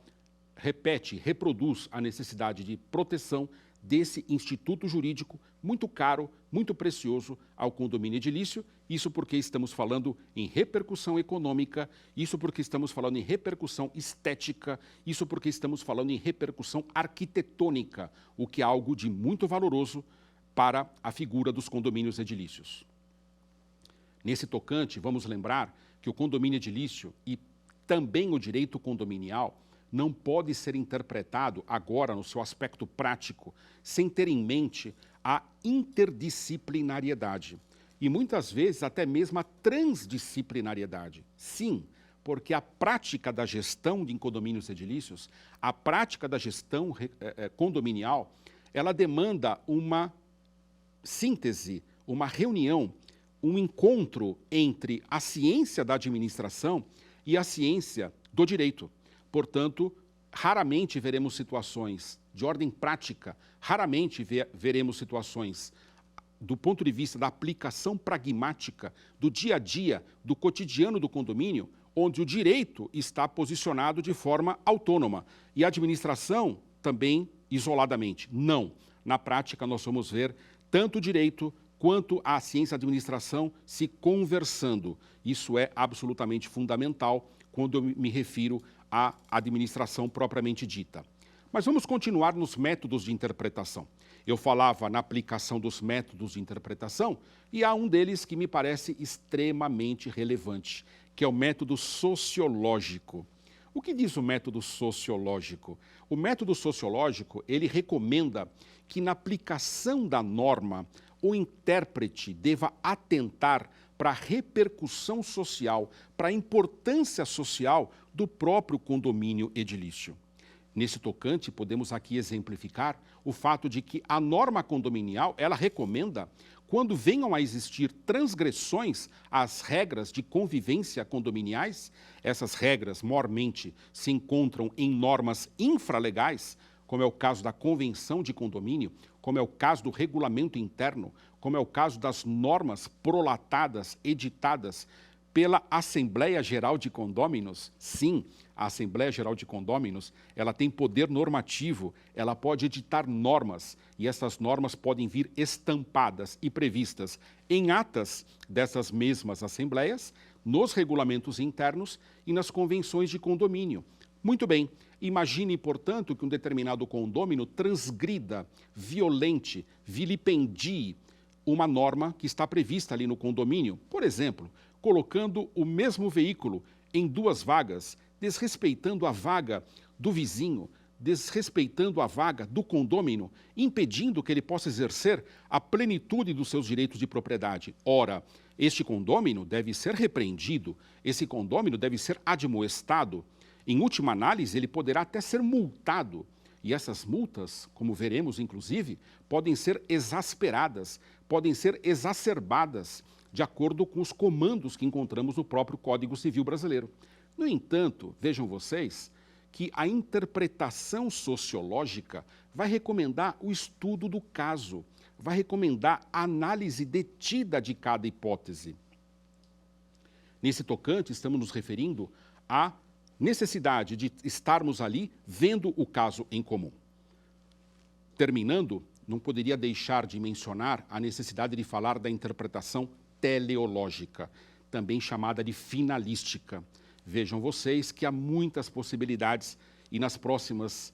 reproduz a necessidade de proteção desse instituto jurídico muito caro, muito precioso ao condomínio edilício, isso porque estamos falando em repercussão econômica, isso porque estamos falando em repercussão estética, isso porque estamos falando em repercussão arquitetônica, o que é algo de muito valoroso para a figura dos condomínios edilícios. Nesse tocante, vamos lembrar que o condomínio edilício e também o direito condominial não pode ser interpretado agora no seu aspecto prático sem ter em mente a interdisciplinariedade e muitas vezes até mesmo a transdisciplinariedade. Sim, porque a prática da gestão de condomínios edilícios, a prática da gestão condominial, ela demanda uma síntese, uma reunião, um encontro entre a ciência da administração e a ciência do direito. Portanto, raramente veremos situações de ordem prática, raramente veremos situações do ponto de vista da aplicação pragmática do dia a dia, do cotidiano do condomínio, onde o direito está posicionado de forma autônoma e a administração também isoladamente. Não. Na prática, nós vamos ver tanto o direito quanto a ciência da administração se conversando. Isso é absolutamente fundamental quando eu me refiro à administração propriamente dita. Mas vamos continuar nos métodos de interpretação. Eu falava na aplicação dos métodos de interpretação e há um deles que me parece extremamente relevante, que é o método sociológico. O que diz o método sociológico? O método sociológico, ele recomenda que na aplicação da norma, o intérprete deva atentar para a repercussão social, para a importância social do próprio condomínio edilício. Nesse tocante, podemos aqui exemplificar o fato de que a norma condominial, ela recomenda, quando venham a existir transgressões às regras de convivência condominiais, essas regras, mormente, se encontram em normas infralegais, como é o caso da convenção de condomínio, como é o caso do regulamento interno, como é o caso das normas prolatadas, editadas pela Assembleia Geral de Condôminos. Sim, a Assembleia Geral de Condôminos, ela tem poder normativo, ela pode editar normas, e essas normas podem vir estampadas e previstas em atas dessas mesmas assembleias, nos regulamentos internos e nas convenções de condomínio. Muito bem, imagine, portanto, que um determinado condômino transgrida, violente, vilipendie uma norma que está prevista ali no condomínio. Por exemplo, colocando o mesmo veículo em 2 vagas, desrespeitando a vaga do vizinho, desrespeitando a vaga do condômino, impedindo que ele possa exercer a plenitude dos seus direitos de propriedade. Ora, este condômino deve ser repreendido, esse condômino deve ser admoestado. Em última análise, ele poderá até ser multado. E essas multas, como veremos inclusive, podem ser exasperadas, podem ser exacerbadas, de acordo com os comandos que encontramos no próprio Código Civil brasileiro. No entanto, vejam vocês que a interpretação sociológica vai recomendar o estudo do caso, vai recomendar a análise detida de cada hipótese. Nesse tocante, estamos nos referindo à necessidade de estarmos ali vendo o caso em comum. Terminando, não poderia deixar de mencionar a necessidade de falar da interpretação teleológica, também chamada de finalística. Vejam vocês que há muitas possibilidades e nas próximas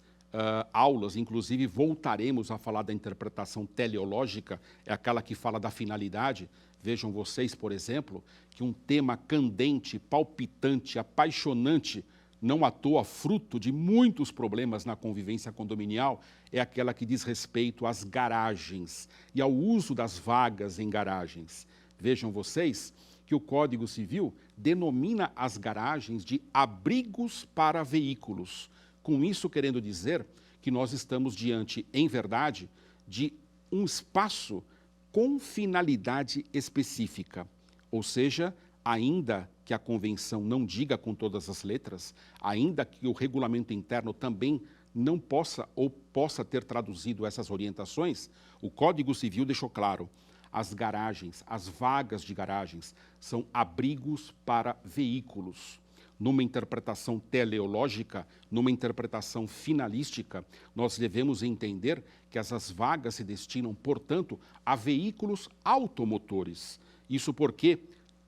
aulas, inclusive, voltaremos a falar da interpretação teleológica, é aquela que fala da finalidade. Vejam vocês, por exemplo, que um tema candente, palpitante, apaixonante, não à toa fruto de muitos problemas na convivência condominial, é aquela que diz respeito às garagens e ao uso das vagas em garagens. Vejam vocês que o Código Civil denomina as garagens de abrigos para veículos. Com isso, querendo dizer que nós estamos diante, em verdade, de um espaço com finalidade específica. Ou seja, ainda que a convenção não diga com todas as letras, ainda que o regulamento interno também não possa ou possa ter traduzido essas orientações, o Código Civil deixou claro: as garagens, as vagas de garagens, são abrigos para veículos. Numa interpretação teleológica, numa interpretação finalística, nós devemos entender que essas vagas se destinam, portanto, a veículos automotores. Isso porque,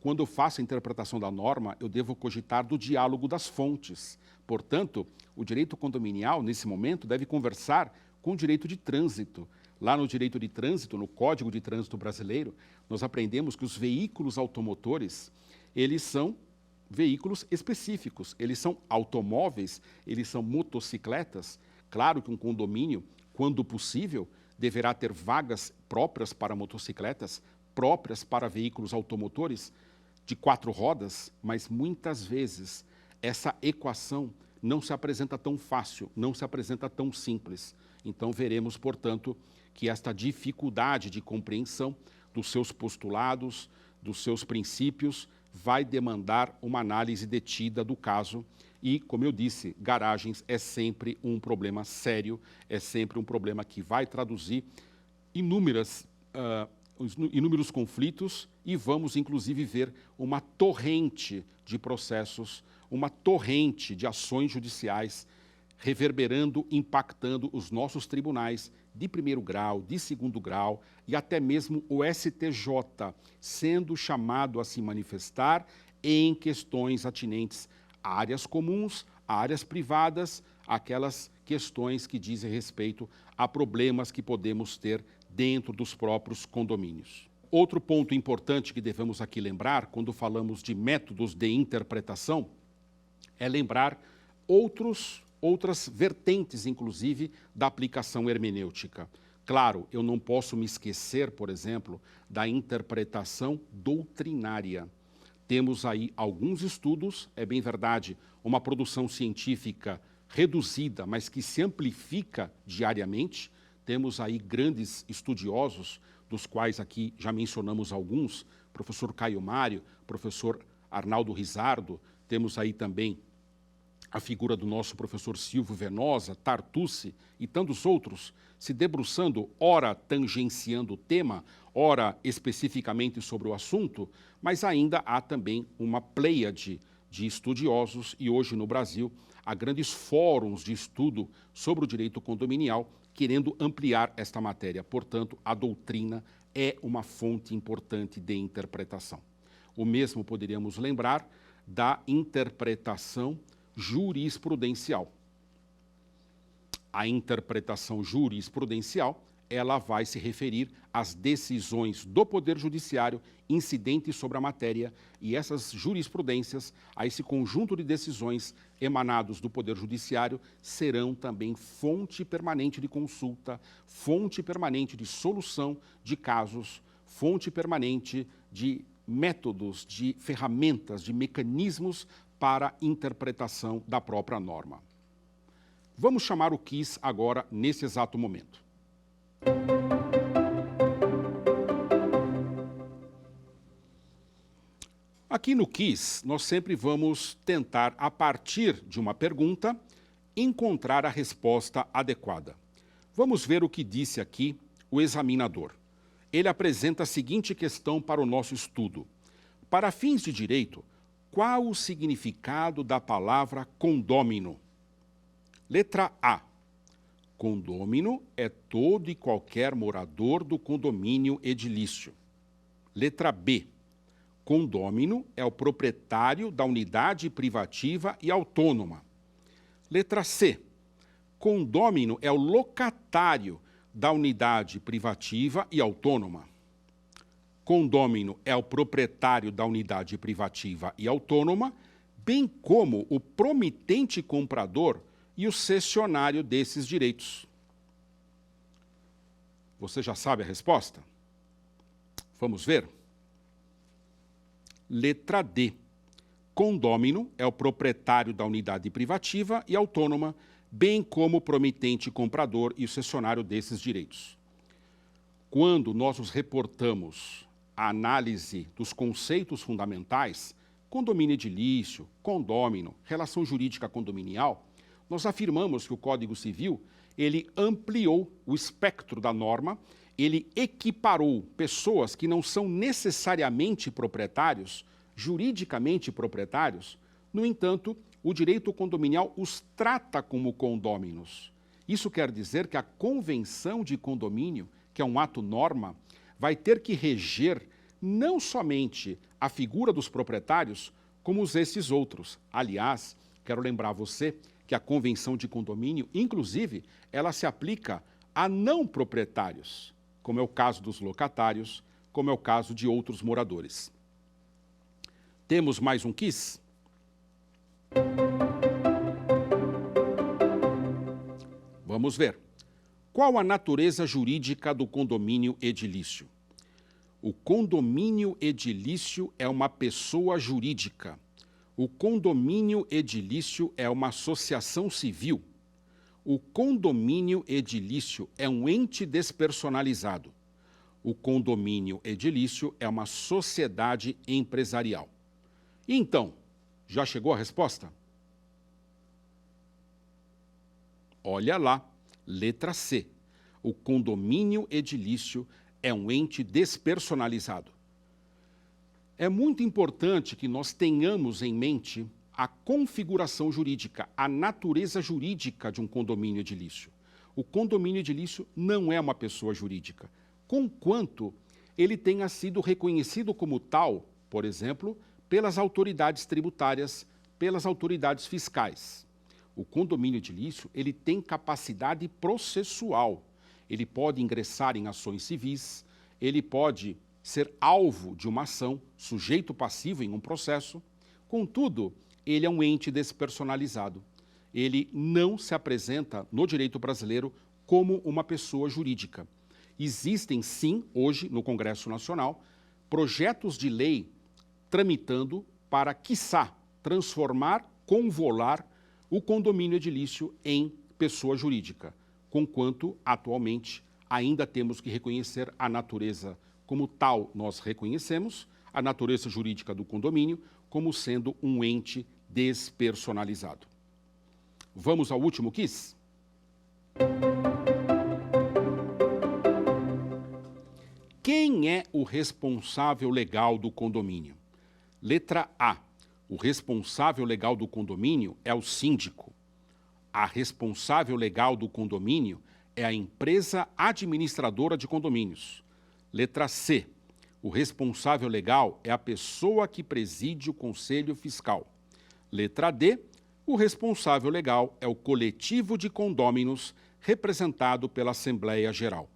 quando eu faço a interpretação da norma, eu devo cogitar do diálogo das fontes. Portanto, o direito condominial, nesse momento, deve conversar com o direito de trânsito. Lá no direito de trânsito, no Código de Trânsito Brasileiro, nós aprendemos que os veículos automotores, eles são veículos específicos, eles são automóveis, eles são motocicletas. Claro que um condomínio, quando possível, deverá ter vagas próprias para motocicletas, próprias para veículos automotores de 4 rodas, mas muitas vezes essa equação não se apresenta tão fácil, não se apresenta tão simples. Então veremos, portanto, que esta dificuldade de compreensão dos seus postulados, dos seus princípios, vai demandar uma análise detida do caso e, como eu disse, garagens é sempre um problema sério, é sempre um problema que vai traduzir inúmeros conflitos e vamos, inclusive, ver uma torrente de processos, uma torrente de ações judiciais reverberando, impactando os nossos tribunais de 1º grau, de 2º grau e até mesmo o STJ, sendo chamado a se manifestar em questões atinentes a áreas comuns, a áreas privadas, aquelas questões que dizem respeito a problemas que podemos ter dentro dos próprios condomínios. Outro ponto importante que devemos aqui lembrar, quando falamos de métodos de interpretação, é lembrar outras vertentes, inclusive, da aplicação hermenêutica. Claro, eu não posso me esquecer, por exemplo, da interpretação doutrinária. Temos aí alguns estudos, é bem verdade, uma produção científica reduzida, mas que se amplifica diariamente. Temos aí grandes estudiosos, dos quais aqui já mencionamos alguns, professor Caio Mário, professor Arnaldo Rizzardo, temos aí também a figura do nosso professor Silvio Venosa, Tartucci e tantos outros, se debruçando, ora tangenciando o tema, ora especificamente sobre o assunto, mas ainda há também uma pleiade de estudiosos e hoje no Brasil há grandes fóruns de estudo sobre o direito condominial querendo ampliar esta matéria. Portanto, a doutrina é uma fonte importante de interpretação. O mesmo poderíamos lembrar da interpretação jurisprudencial. A interpretação jurisprudencial, ela vai se referir às decisões do Poder Judiciário incidentes sobre a matéria e essas jurisprudências, a esse conjunto de decisões emanados do Poder Judiciário, serão também fonte permanente de consulta, fonte permanente de solução de casos, fonte permanente de métodos, de ferramentas, de mecanismos para interpretação da própria norma. Vamos chamar o quiz agora, nesse exato momento. Aqui no quiz, nós sempre vamos tentar, a partir de uma pergunta, encontrar a resposta adequada. Vamos ver o que disse aqui o examinador. Ele apresenta a seguinte questão para o nosso estudo. Para fins de direito, qual o significado da palavra condômino? Letra A. Condômino é todo e qualquer morador do condomínio edilício. Letra B. Condômino é o proprietário da unidade privativa e autônoma. Letra C. Condômino é o locatário da unidade privativa e autônoma. Condômino é o proprietário da unidade privativa e autônoma, bem como o promitente comprador e o cessionário desses direitos. Você já sabe a resposta? Vamos ver? Letra D. Condômino é o proprietário da unidade privativa e autônoma, bem como o promitente comprador e o cessionário desses direitos. Quando nós nos reportamos à análise dos conceitos fundamentais, condomínio edilício, condômino, relação jurídica condominial, nós afirmamos que o Código Civil, ele ampliou o espectro da norma, ele equiparou pessoas que não são necessariamente proprietários, juridicamente proprietários, no entanto, o direito condominial os trata como condôminos. Isso quer dizer que a convenção de condomínio, que é um ato norma, vai ter que reger não somente a figura dos proprietários, como esses outros. Aliás, quero lembrar você que a convenção de condomínio, inclusive, ela se aplica a não proprietários, como é o caso dos locatários, como é o caso de outros moradores. Temos mais um quiz? Vamos ver. Qual a natureza jurídica do condomínio edilício? O condomínio edilício é uma pessoa jurídica. O condomínio edilício é uma associação civil. O condomínio edilício é um ente despersonalizado. O condomínio edilício é uma sociedade empresarial. E então, já chegou a resposta? Olha lá, letra C. O condomínio edilício é um ente despersonalizado. É muito importante que nós tenhamos em mente a configuração jurídica, a natureza jurídica de um condomínio edilício. O condomínio edilício não é uma pessoa jurídica, conquanto ele tenha sido reconhecido como tal, por exemplo, pelas autoridades tributárias, pelas autoridades fiscais. O condomínio edilício, ele tem capacidade processual. Ele pode ingressar em ações civis, ele pode ser alvo de uma ação, sujeito passivo em um processo. Contudo, ele é um ente despersonalizado. Ele não se apresenta no direito brasileiro como uma pessoa jurídica. Existem, sim, hoje, no Congresso Nacional, projetos de lei tramitando para, quiçá, transformar, convolar o condomínio edilício em pessoa jurídica, conquanto, atualmente, ainda temos que reconhecer a natureza como tal nós reconhecemos, a natureza jurídica do condomínio como sendo um ente despersonalizado. Vamos ao último quiz? Quem é o responsável legal do condomínio? Letra A. O responsável legal do condomínio é o síndico. A responsável legal do condomínio é a empresa administradora de condomínios. Letra C. O responsável legal é a pessoa que preside o Conselho Fiscal. Letra D. O responsável legal é o coletivo de condôminos representado pela Assembleia Geral.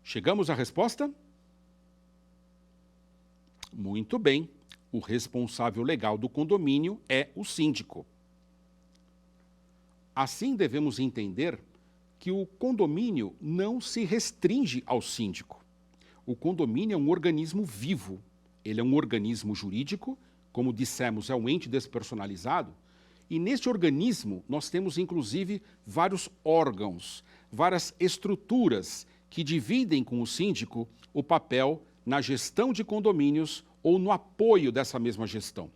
Chegamos à resposta? Muito bem. O responsável legal do condomínio é o síndico. Assim, devemos entender que o condomínio não se restringe ao síndico. O condomínio é um organismo vivo. Ele é um organismo jurídico, como dissemos, é um ente despersonalizado. E neste organismo nós temos, inclusive, vários órgãos, várias estruturas que dividem com o síndico o papel na gestão de condomínios ou no apoio dessa mesma gestão.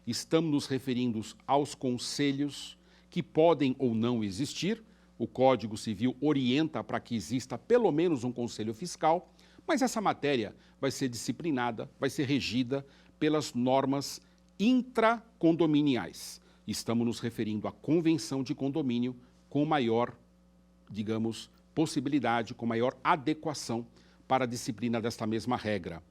Estamos nos referindo aos conselhos que podem ou não existir. O Código Civil orienta para que exista pelo menos um conselho fiscal, mas essa matéria vai ser disciplinada, vai ser regida pelas normas intracondominiais. Estamos nos referindo à convenção de condomínio com maior, digamos, possibilidade, com maior adequação para a disciplina desta mesma regra.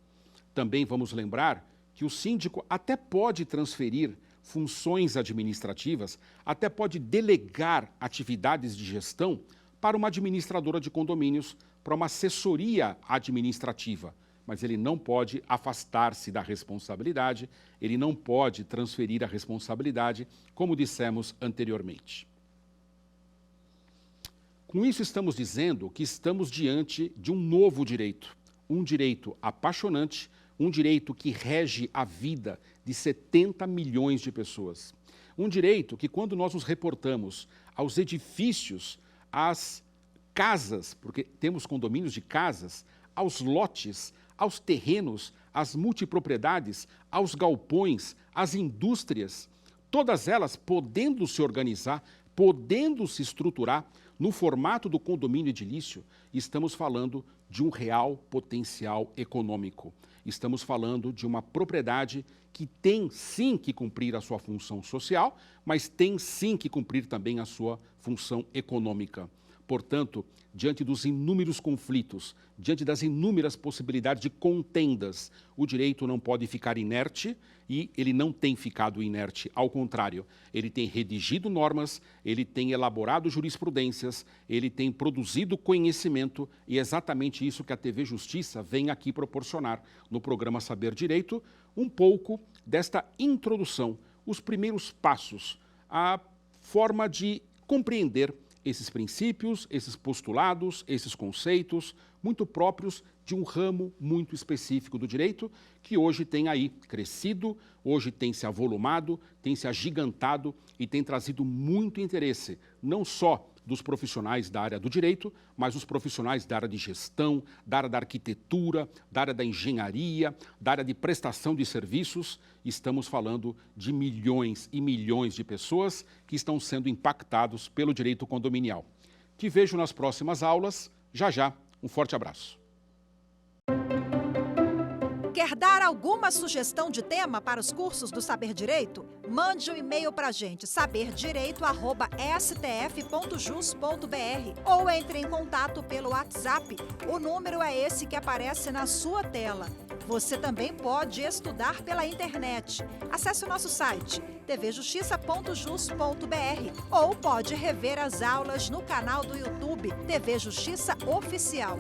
Também vamos lembrar que o síndico até pode transferir funções administrativas, até pode delegar atividades de gestão para uma administradora de condomínios, para uma assessoria administrativa, mas ele não pode afastar-se da responsabilidade, ele não pode transferir a responsabilidade, como dissemos anteriormente. Com isso, estamos dizendo que estamos diante de um novo direito, um direito apaixonante, um direito que rege a vida de 70 milhões de pessoas. Um direito que, quando nós nos reportamos aos edifícios, às casas, porque temos condomínios de casas, aos lotes, aos terrenos, às multipropriedades, aos galpões, às indústrias, todas elas podendo se organizar, podendo se estruturar no formato do condomínio edilício, estamos falando de um real potencial econômico. Estamos falando de uma propriedade que tem sim que cumprir a sua função social, mas tem sim que cumprir também a sua função econômica. Portanto, diante dos inúmeros conflitos, diante das inúmeras possibilidades de contendas, o direito não pode ficar inerte e ele não tem ficado inerte. Ao contrário, ele tem redigido normas, ele tem elaborado jurisprudências, ele tem produzido conhecimento e é exatamente isso que a TV Justiça vem aqui proporcionar no programa Saber Direito, um pouco desta introdução, os primeiros passos, a forma de compreender esses princípios, esses postulados, esses conceitos, muito próprios de um ramo muito específico do direito, que hoje tem aí crescido, hoje tem se avolumado, tem se agigantado e tem trazido muito interesse, não só dos profissionais da área do direito, mas os profissionais da área de gestão, da área da arquitetura, da área da engenharia, da área de prestação de serviços. Estamos falando de milhões e milhões de pessoas que estão sendo impactados pelo direito condominial. Te vejo nas próximas aulas. Já, já. Um forte abraço. Quer dar alguma sugestão de tema para os cursos do Saber Direito? Mande um e-mail para a gente, saberdireito@stf.jus.br, ou entre em contato pelo WhatsApp. O número é esse que aparece na sua tela. Você também pode estudar pela internet. Acesse o nosso site tvjustiça.jus.br ou pode rever as aulas no canal do YouTube TV Justiça Oficial.